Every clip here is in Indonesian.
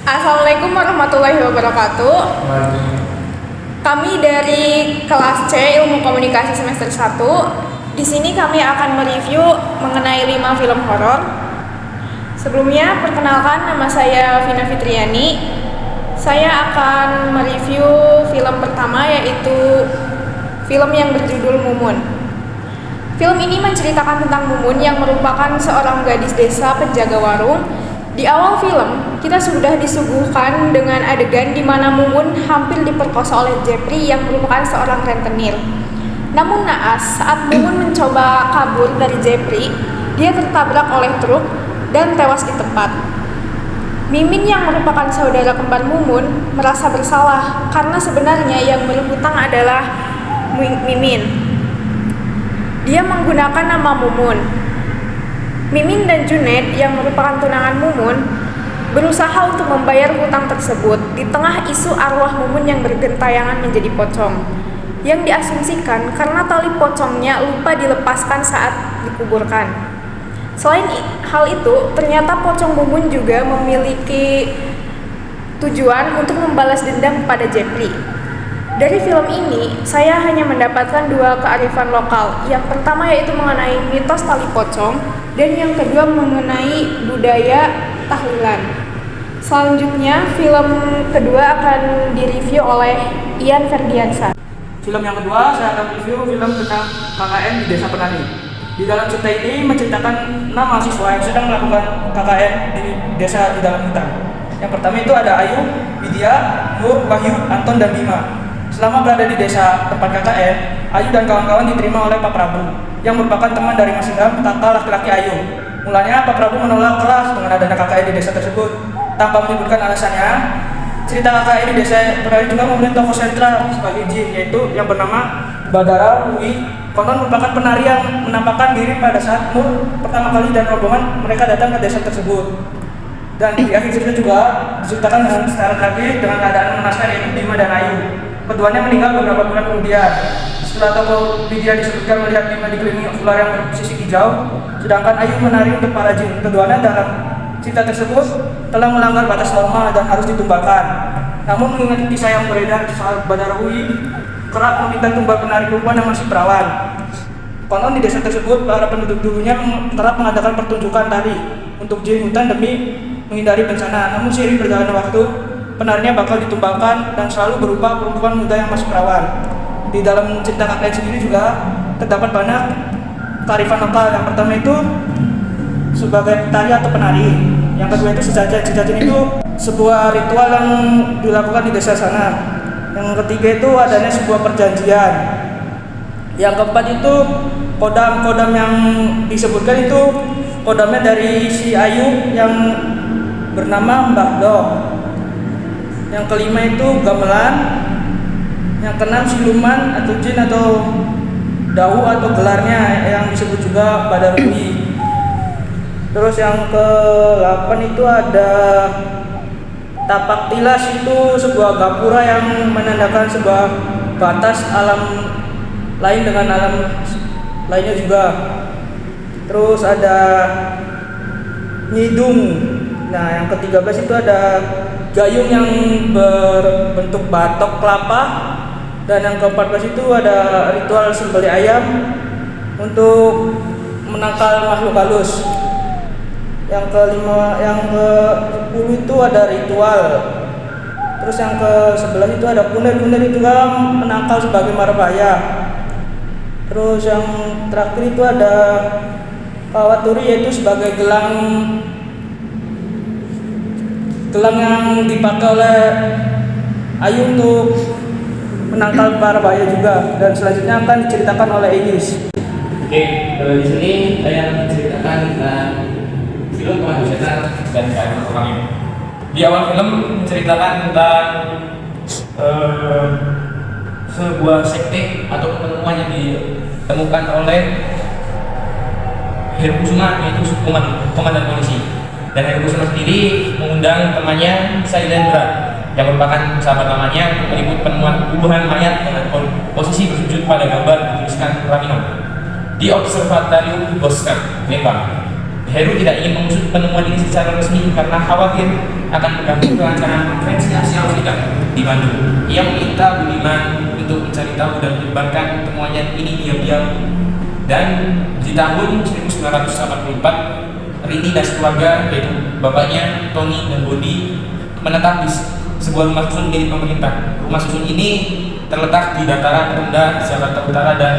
Assalamualaikum warahmatullahi wabarakatuh. Kami dari kelas C Ilmu Komunikasi semester 1. Di sini kami akan mereview mengenai 5 film horor. Sebelumnya, perkenalkan, nama saya Vina Fitriani. Saya akan mereview film pertama, yaitu film yang berjudul Mumun. Film ini menceritakan tentang Mumun yang merupakan seorang gadis desa penjaga warung. Di awal film, kita sudah disuguhkan dengan adegan di mana Mumun hampir diperkosa oleh Jepri yang merupakan seorang rentenir. Namun naas, saat Mumun mencoba kabur dari Jepri, dia tertabrak oleh truk dan tewas di tempat. Mimin yang merupakan saudara kembar Mumun merasa bersalah karena sebenarnya yang berhutang adalah Mimin. Dia menggunakan nama Mumun. Mimin dan Junaid yang merupakan tunangan Mumun berusaha untuk membayar hutang tersebut di tengah isu arwah Mumun yang bergentayangan menjadi pocong, yang diasumsikan karena tali pocongnya lupa dilepaskan saat dikuburkan. Selain hal itu, ternyata pocong Mumun juga memiliki tujuan untuk membalas dendam kepada Jepri. Dari film ini, saya hanya mendapatkan 2 kearifan lokal. Yang pertama yaitu mengenai mitos tali pocong, dan yang kedua mengenai budaya tahlilan. Selanjutnya, film kedua akan direview oleh Ian Ferdiansa. Film yang kedua, saya akan review film tentang KKN di Desa Penari. Di dalam cerita ini menceritakan 6 mahasiswa yang sedang melakukan KKN di desa di dalam hutan. Yang pertama itu ada Ayu, Widya, Nur, Wahyu, Anton, dan Bima. Selama berada di desa tempat KKN, Ayu dan kawan-kawan diterima oleh Pak Prabu yang merupakan teman dari Mas Indam, kakak laki-laki Ayu. Mulanya Pak Prabu menolak keras dengan adanya KKN di desa tersebut. Tanpa menyebutkan alasannya, cerita KKN di desa Penari juga memiliki tokoh sentral sebagai jin, yaitu yang bernama Badara Ui. Konon merupakan penari yang menampakkan diri pada saat Nur pertama kali dan rombongan mereka datang ke desa tersebut. Dan di akhir cerita juga diceritakan dengan secara tragis dengan keadaan mengenaskan yaitu Bima dan Ayu. Keduanya meninggal beberapa bulan kemudian. Setelah tokoh Widya disebutkan melihat Bima dikelilingi ular yang bersisik hijau, sedangkan Ayu menari untuk para jin. Keduanya dalam cerita tersebut telah melanggar batas norma dan harus ditumbangkan. Namun mengingat kisah yang beredar soal Badarawi kerap meminta tumbal penari perempuan yang masih perawan. Konon di desa tersebut para penduduk dulunya kerap mengadakan pertunjukan tari untuk jin hutan demi menghindari bencana. Namun seiring berjalannya waktu, penarinya bakal ditumbangkan dan selalu berupa perempuan muda yang masih perawan. Di dalam cerita KKN sendiri juga terdapat banyak kearifan lokal. Yang pertama itu sebagai tari atau penari. Yang kedua itu sejajan. Sejajan itu sebuah ritual yang dilakukan di desa sana. Yang ketiga itu adanya sebuah perjanjian. Yang keempat itu kodam yang disebutkan itu kodamnya dari si Ayu yang bernama Mbah Dok. Yang kelima itu gamelan. Yang keenam siluman atau jin atau dahu atau gelarnya yang disebut juga Badarui. Terus yang ke-8 itu ada tapak tilas, itu sebuah gapura yang menandakan sebuah batas alam lain dengan alam lainnya juga. Terus ada nyidung. Nah, yang ke-13 itu ada gayung yang berbentuk batok kelapa. Dan yang ke-14 itu ada ritual sembelih ayam untuk menangkal makhluk halus. Yang ke-10 itu ada ritual. Terus yang ke-11 itu ada kunir itu juga menangkal sebagai marabaya. Terus yang terakhir itu ada kawaturi, yaitu sebagai gelang yang dipakai oleh Ayu untuk menangkal para bahaya juga. Dan selanjutnya akan diceritakan oleh Igis. Oke, di sini saya akan menceritakan tentang film Pemandu Setan dan Kearifan Lokal. Di awal film menceritakan tentang sebuah sekte atau penemuan yang ditemukan oleh Heru Kusuma, yaitu komandan polisi. Dan Heru Kusuma sendiri mengundang temannya Sailendra yang merupakan sahabat lamanya untuk meliput penemuan kuburan mayat dengan posisi bersujud pada gambar bertuliskan Ramino di Observatorium Bosca, Lembang. Heru tidak ingin mengusut penemuan ini secara resmi karena khawatir akan bergabung ke acara konferensi Asia Afrika di Bandung. Ia meminta Budiman untuk mencari tahu dan menyebarkan temuannya ini diam-diam. Dan di tahun 1984, Rini dan keluarga, yaitu bapaknya, Tony dan Bondi, menetap di sebuah rumah susun milik pemerintah. Rumah susun ini terletak di dataran rendah Jakarta Utara dan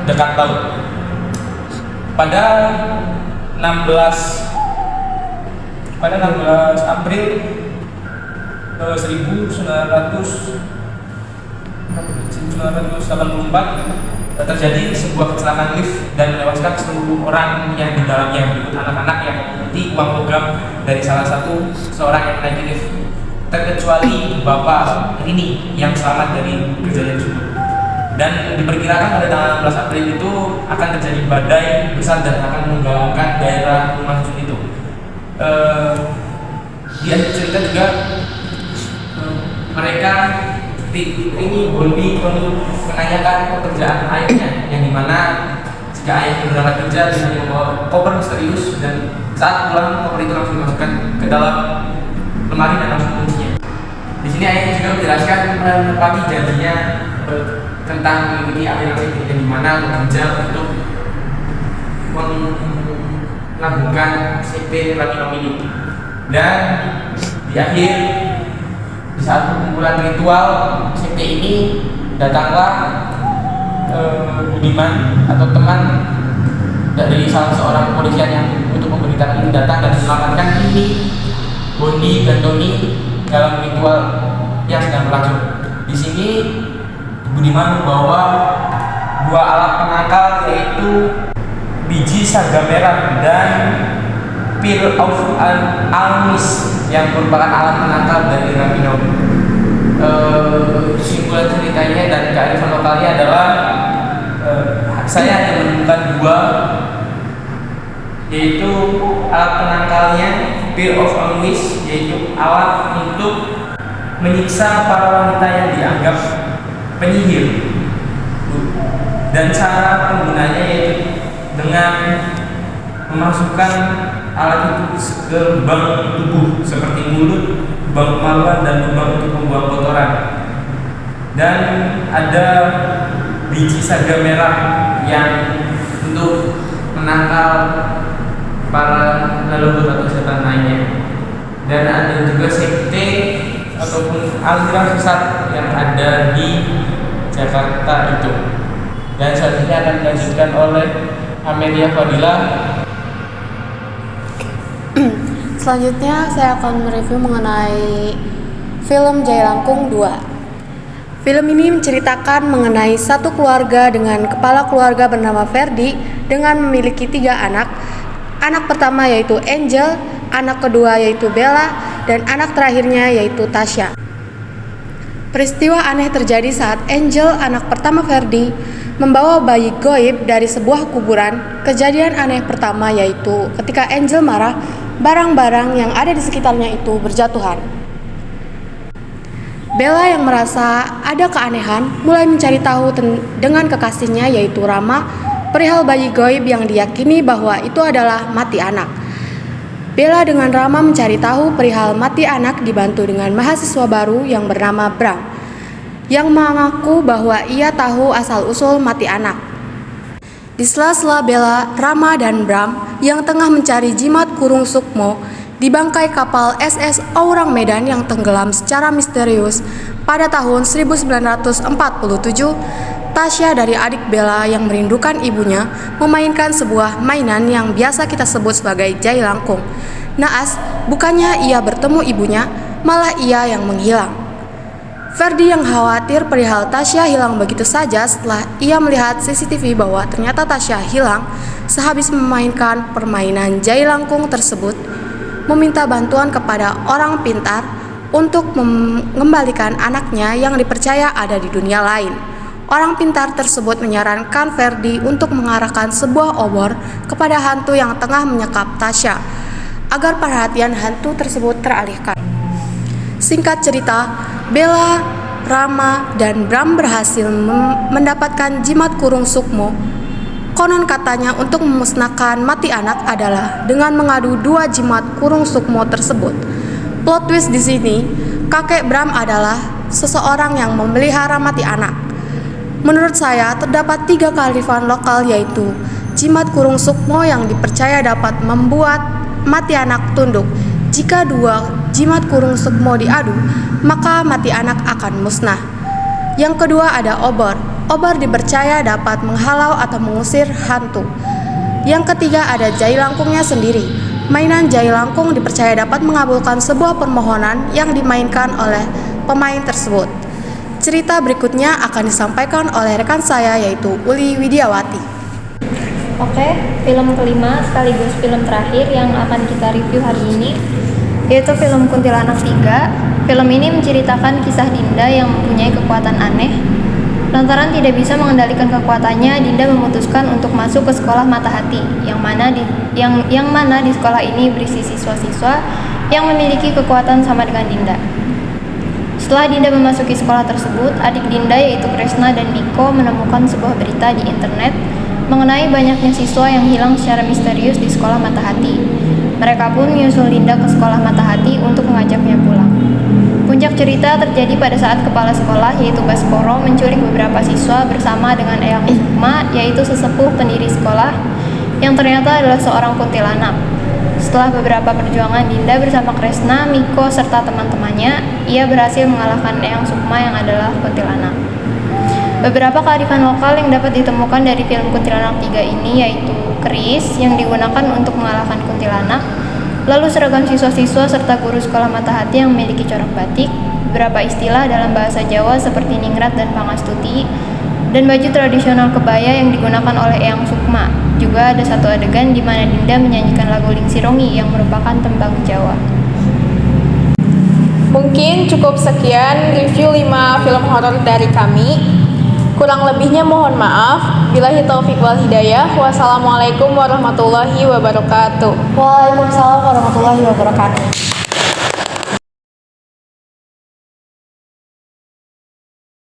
dekat laut. Pada 16 April 1984 terjadi sebuah kecelakaan lift dan menewaskan seluruh orang yang di dalamnya, berikut anak-anak yang mengikuti uang logam dari salah satu seorang yang naik lift, terkecuali Bapak Rini yang selamat dari kejadian tersebut. Dan diperkirakan pada tanggal 16 April itu akan terjadi badai besar dan akan mengganggu daerah rumah susun itu. Di akhir cerita juga mereka ini Bondi menanyakan pekerjaan ayahnya, yang dimana jika ayahnya berangkat kerja dengan membawa koper misterius, dan saat pulang koper itu langsung dimasukkan ke dalam lemari dan langsung kuncinya. Di sini ayahnya juga menjelaskan menepati janjinya tentang mengikuti aliran itu, yang dimana bekerja untuk menabungkan CP Rami ini. Dan di akhir, di saat perkumpulan ritual CP ini, datanglah Budiman atau teman dari salah seorang kepolisian yang untuk pemberitaan ini datang dan menyelamatkan ini Bondi dan Tony dalam ritual yang sedang berlangsung. Di sini Budiman membawa dua alat penangkal, yaitu biji saga merah dan pil of almis yang merupakan alat penangkal dari Ramino. Kesimpulan ceritanya dan kearifan lokalnya adalah saya hanya menemukan dua, yaitu alat penangkalnya pil of almis, yaitu alat untuk menyiksa para wanita yang dianggap penyihir, dan cara penggunanya yaitu dengan memasukkan alat itu ke lubang tubuh seperti mulut, lubang kemaluan, dan lubang untuk membuang kotoran. Dan ada biji saga merah yang untuk menangkal para leluhur atau setan lainnya. Dan ada juga sekte ataupun aliran sesat yang ada di Jakarta itu. Dan selanjutnya akan dilanjutkan oleh Amelia Fadila. Selanjutnya saya akan mereview mengenai film Jailangkung 2. Film ini menceritakan mengenai satu keluarga dengan kepala keluarga bernama Ferdi dengan memiliki 3 anak. Anak pertama yaitu Angel, anak kedua yaitu Bella, dan anak terakhirnya yaitu Tasya. Peristiwa aneh terjadi saat Angel, anak pertama Ferdi, membawa bayi goib dari sebuah kuburan. Kejadian aneh pertama yaitu ketika Angel marah, barang-barang yang ada di sekitarnya itu berjatuhan. Bella yang merasa ada keanehan mulai mencari tahu dengan kekasihnya yaitu Rama perihal bayi goib yang diyakini bahwa itu adalah mati anak. Bella dengan Rama mencari tahu perihal mati anak dibantu dengan mahasiswa baru yang bernama Bram, yang mengaku bahwa ia tahu asal-usul mati anak. Di sela-sela Bella, Rama, dan Bram yang tengah mencari jimat kurung sukmo di bangkai kapal SS Aurang Medan yang tenggelam secara misterius pada tahun 1947, Tasya dari adik Bella yang merindukan ibunya memainkan sebuah mainan yang biasa kita sebut sebagai jailangkung. Naas, bukannya ia bertemu ibunya, malah ia yang menghilang. Ferdi yang khawatir perihal Tasya hilang begitu saja setelah ia melihat CCTV bahwa ternyata Tasya hilang sehabis memainkan permainan jailangkung tersebut, meminta bantuan kepada orang pintar untuk mengembalikan anaknya yang dipercaya ada di dunia lain. Orang pintar tersebut menyarankan Ferdi untuk mengarahkan sebuah obor kepada hantu yang tengah menyekap Tasya agar perhatian hantu tersebut teralihkan. Singkat cerita, Bella, Rama, dan Bram berhasil mendapatkan jimat kurung sukmo. Konon katanya untuk memusnahkan mati anak adalah dengan mengadu 2 jimat kurung sukmo tersebut. Plot twist di sini, kakek Bram adalah seseorang yang memelihara mati anak. Menurut saya, terdapat 3 kearifan lokal yaitu jimat kurung sukmo yang dipercaya dapat membuat mati anak tunduk. Jika 2 jimat kurung sukmo diadu, maka mati anak akan musnah. Yang kedua ada obor. Obor dipercaya dapat menghalau atau mengusir hantu. Yang ketiga ada jai langkungnya sendiri. Mainan jai langkung dipercaya dapat mengabulkan sebuah permohonan yang dimainkan oleh pemain tersebut. Cerita berikutnya akan disampaikan oleh rekan saya yaitu Uli Widiawati. Oke, film kelima sekaligus film terakhir yang akan kita review hari ini yaitu film Kuntilanak 3. Film ini menceritakan kisah Dinda yang mempunyai kekuatan aneh. Lantaran tidak bisa mengendalikan kekuatannya, Dinda memutuskan untuk masuk ke sekolah Mata Hati, yang mana di sekolah ini berisi siswa-siswa yang memiliki kekuatan sama dengan Dinda. Setelah Dinda memasuki sekolah tersebut, adik Dinda yaitu Kresna dan Miko menemukan sebuah berita di internet mengenai banyaknya siswa yang hilang secara misterius di sekolah Mata Hati. Mereka pun menyusul Dinda ke sekolah Mata Hati untuk mengajaknya pulang. Puncak cerita terjadi pada saat kepala sekolah yaitu Baskoro menculik beberapa siswa bersama dengan Eyang Sukma yaitu sesepuh pendiri sekolah yang ternyata adalah seorang kuntilanak. Setelah beberapa perjuangan Dinda bersama Kresna, Miko serta teman-temannya, ia berhasil mengalahkan Eyang Sukma yang adalah kuntilanak. Beberapa kearifan lokal yang dapat ditemukan dari film Kuntilanak 3 ini yaitu keris yang digunakan untuk mengalahkan kuntilanak, lalu seragam siswa-siswa serta guru sekolah Mata Hati yang memiliki corak batik, beberapa istilah dalam bahasa Jawa seperti ningrat dan pangastuti, dan baju tradisional kebaya yang digunakan oleh Eyang Sukma. Juga ada satu adegan di mana Dinda menyanyikan lagu Lingsirongi yang merupakan tembang Jawa. Mungkin cukup sekian review 5 film horor dari kami. Kurang lebihnya mohon maaf. Billahi taufik wal hidayah. Wassalamualaikum warahmatullahi wabarakatuh. Waalaikumsalam warahmatullahi wabarakatuh.